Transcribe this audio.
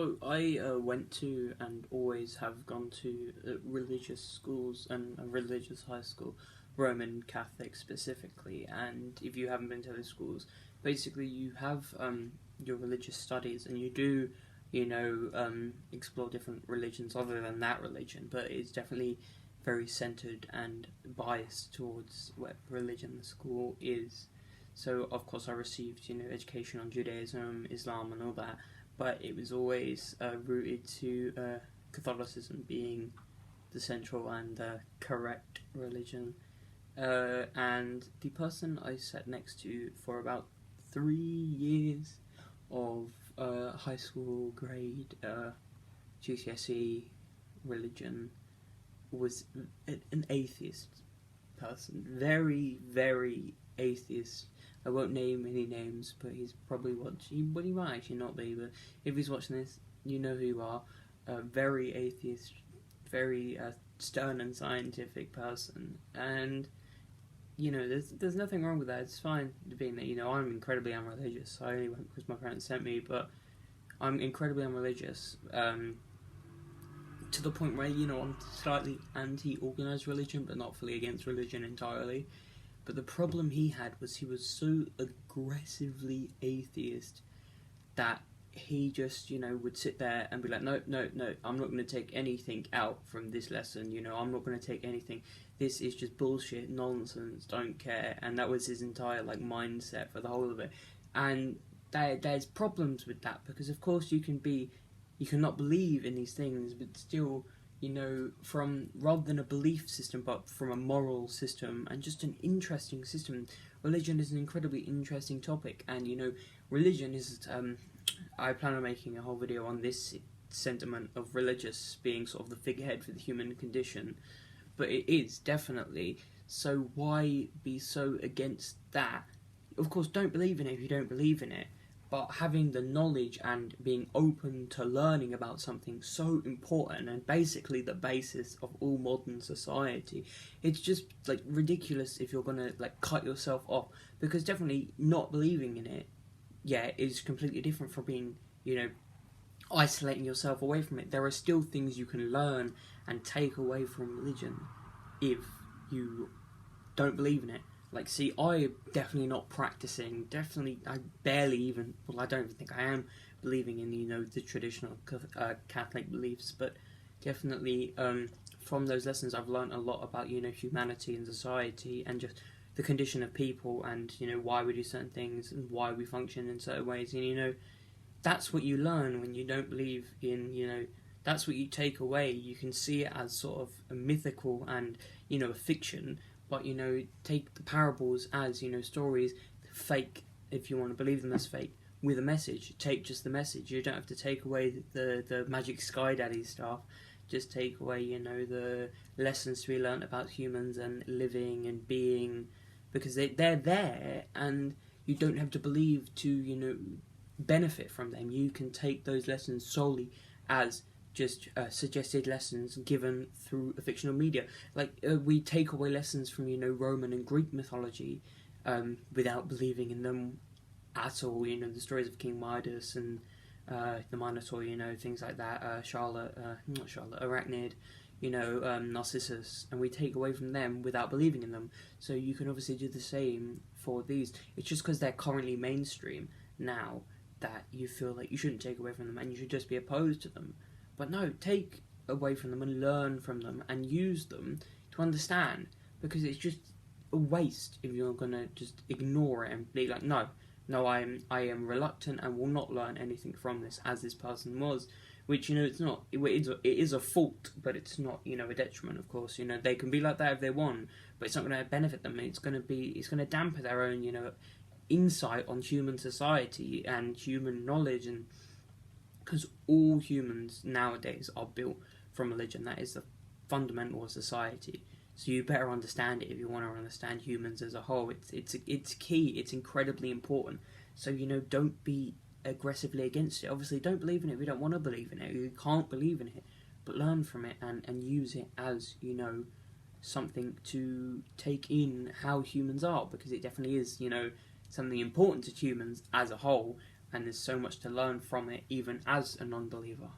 So I went to and always have gone to religious schools and a religious high school, Roman Catholic specifically. And if you haven't been to those schools, basically you have your religious studies and you do, explore different religions other than that religion, but it's definitely very centered and biased towards what religion the school is. So of course I received education on Judaism, Islam, and all that, but it was always rooted to Catholicism being the central and correct religion. And the person I sat next to for about 3 years of high school grade GCSE religion was an atheist person. Very, very atheist. I won't name any names, but he's probably watching. Well, he might actually not be, but if he's watching this, you know who you are. A very atheist, very stern and scientific person, and there's nothing wrong with that. It's fine being that. I'm incredibly unreligious. I only went because my parents sent me, but I'm incredibly unreligious. To the point where I'm slightly anti-organized religion, but not fully against religion entirely. But the problem he had was he was so aggressively atheist that he just, would sit there and be like, no, I'm not going to take anything out from this lesson, I'm not going to take anything. This is just bullshit, nonsense, don't care. And that was his entire, mindset for the whole of it. And there's problems with that, because of course you cannot believe in these things, but still, from rather than a belief system, but from a moral system and just an interesting system. Religion is an incredibly interesting topic, and religion is. I plan on making a whole video on this sentiment of religious being sort of the figurehead for the human condition, but it is definitely. So why be so against that? Of course, don't believe in it if you don't believe in it. But having the knowledge and being open to learning about something so important and basically the basis of all modern society, it's just ridiculous if you're gonna cut yourself off, because definitely not believing in it, is completely different from being isolating yourself away from it. There are still things you can learn and take away from religion if you don't believe in it. I'm definitely not practicing. I barely even. Well, I don't even think I am believing in the traditional Catholic beliefs. But definitely, from those lessons, I've learned a lot about humanity and society and just the condition of people and why we do certain things and why we function in certain ways. And that's what you learn when you don't believe in. That's what you take away. You can see it as sort of a mythical and a fiction. But, take the parables as, stories, fake, if you want to believe them as fake, with a message. Take just the message. You don't have to take away the magic Sky Daddy stuff. Just take away, the lessons to be learnt about humans and living and being, because they're there, and you don't have to believe to, benefit from them. You can take those lessons solely as just suggested lessons given through a fictional media. We take away lessons from Roman and Greek mythology without believing in them at all. The stories of King Midas and the Minotaur, things like that. Arachnid, Narcissus, and we take away from them without believing in them. So you can obviously do the same for these. It's just because they're currently mainstream now that you feel like you shouldn't take away from them and you should just be opposed to them. But no, take away from them and learn from them and use them to understand, because it's just a waste if you're gonna just ignore it and be like, no, I am reluctant and will not learn anything from this, as this person was, which it's not. It is a fault, but it's not a detriment. Of course, they can be like that if they want, but it's not going to benefit them. It's going to dampen their own insight on human society and human knowledge, and because all humans nowadays are built from religion. That is the fundamental of society. So you better understand it if you want to understand humans as a whole. It's key. It's incredibly important. So don't be aggressively against it. Obviously, don't believe in it if you don't want to believe in it. You can't believe in it, but learn from it and use it as something to take in how humans are, because it definitely is something important to humans as a whole. and there's so much to learn from it, even as a non-believer.